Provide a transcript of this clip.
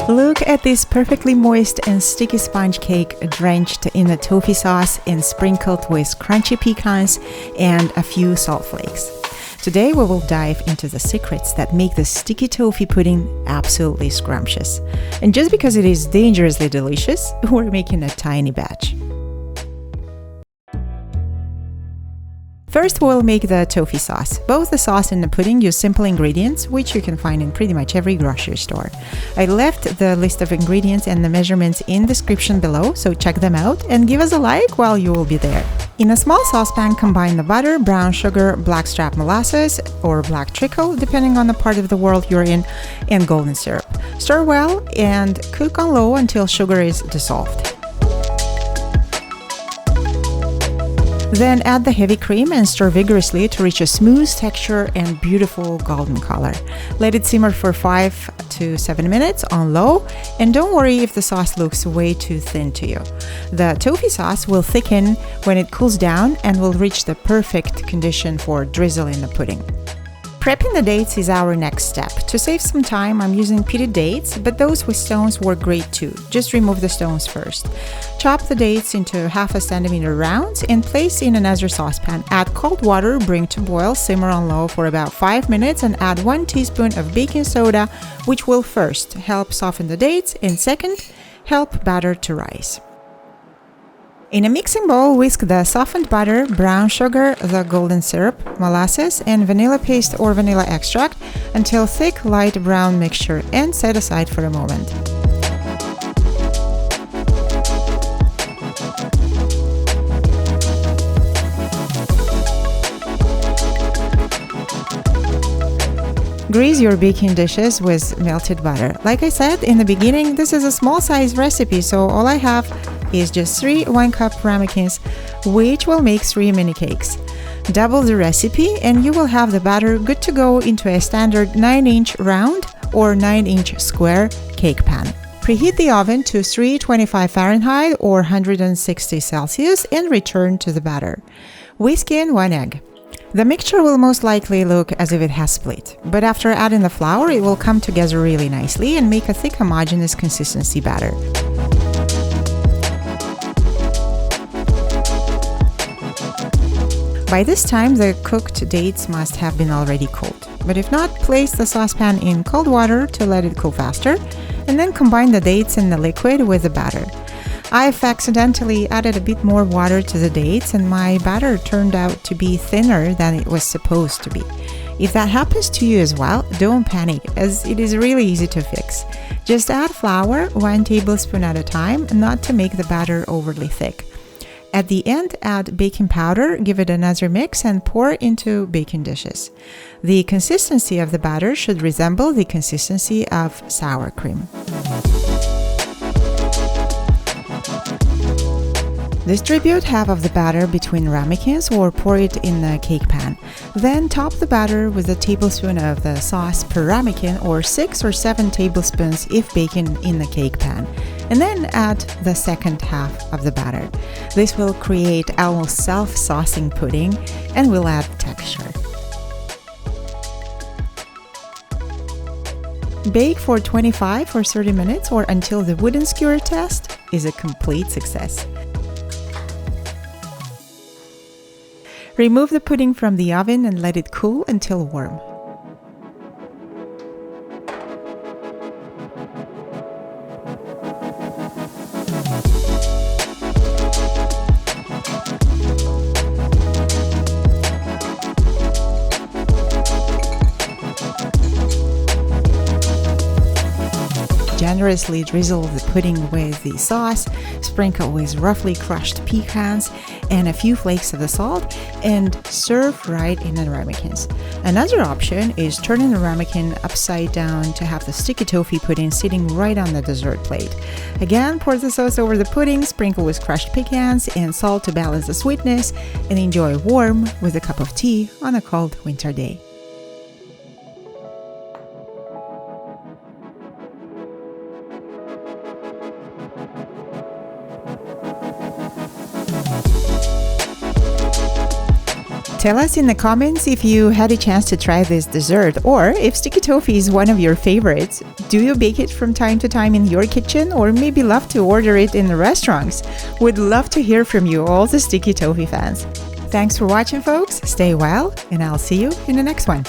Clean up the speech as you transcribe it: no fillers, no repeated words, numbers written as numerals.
Look at this perfectly moist and sticky sponge cake drenched in a tofu sauce and sprinkled with crunchy pecans and a few salt flakes. Today we will dive into the secrets that make the sticky tofu pudding absolutely scrumptious. And just because it is dangerously delicious, we're making a tiny batch. First, we'll make the tofu sauce. Both the sauce and the pudding use simple ingredients, which you can find in pretty much every grocery store. I left the list of ingredients and the measurements in the description below, so check them out and give us a like while you will be there. In a small saucepan, combine the butter, brown sugar, blackstrap molasses, or black treacle, depending on the part of the world you're in, and golden syrup. Stir well and cook on low until sugar is dissolved. Then add the heavy cream and stir vigorously to reach a smooth texture and beautiful golden color. Let it simmer for 5 to 7 minutes on low, and don't worry if the sauce looks way too thin to you. The tofu sauce will thicken when it cools down and will reach the perfect condition for drizzling the pudding. Prepping the dates is our next step. To save some time, I'm using pitted dates, but those with stones work great too. Just remove the stones first. Chop the dates into 1/2 centimeter rounds and place in another saucepan. Add cold water, bring to boil, simmer on low for about 5 minutes, and add 1 teaspoon of baking soda, which will first help soften the dates and second, help batter to rise. In a mixing bowl, whisk the softened butter, brown sugar, the golden syrup, molasses, and vanilla paste or vanilla extract until thick, light brown mixture and set aside for a moment. Grease your baking dishes with melted butter. Like I said in the beginning, this is a small size recipe, so all I have is just 3 1-cup ramekins, which will make 3 mini cakes. Double the recipe and you will have the batter good to go into a standard 9-inch round or 9-inch square cake pan. Preheat the oven to 325 Fahrenheit or 160 Celsius and return to the batter. Whisk in 1 egg. The mixture will most likely look as if it has split, but after adding the flour, it will come together really nicely and make a thick homogeneous consistency batter. By this time, the cooked dates must have been already cooled, but if not, place the saucepan in cold water to let it cool faster, and then combine the dates and the liquid with the batter. I've accidentally added a bit more water to the dates and my batter turned out to be thinner than it was supposed to be. If that happens to you as well, don't panic, as it is really easy to fix. Just add flour 1 tablespoon at a time, not to make the batter overly thick. At the end, add baking powder, give it another mix, and pour into baking dishes. The consistency of the batter should resemble the consistency of sour cream. Distribute half of the batter between ramekins or pour it in the cake pan. Then top the batter with a tablespoon of the sauce per ramekin or 6 or 7 tablespoons if baking in the cake pan. And then add the second half of the batter. This will create almost self-saucing pudding and will add texture. Bake for 25 or 30 minutes or until the wooden skewer test is a complete success. Remove the pudding from the oven and let it cool until warm. Generously drizzle the pudding with the sauce, sprinkle with roughly crushed pecans and a few flakes of the salt, and serve right in the ramekins. Another option is turning the ramekin upside down to have the sticky tofu pudding sitting right on the dessert plate. Again, pour the sauce over the pudding, sprinkle with crushed pecans and salt to balance the sweetness, and enjoy warm with a cup of tea on a cold winter day. Tell us in the comments if you had a chance to try this dessert or if sticky toffee is one of your favorites. Do you bake it from time to time in your kitchen or maybe love to order it in the restaurants? We'd love to hear from you, all the sticky toffee fans. Thanks for watching, folks. Stay well, and I'll see you in the next one.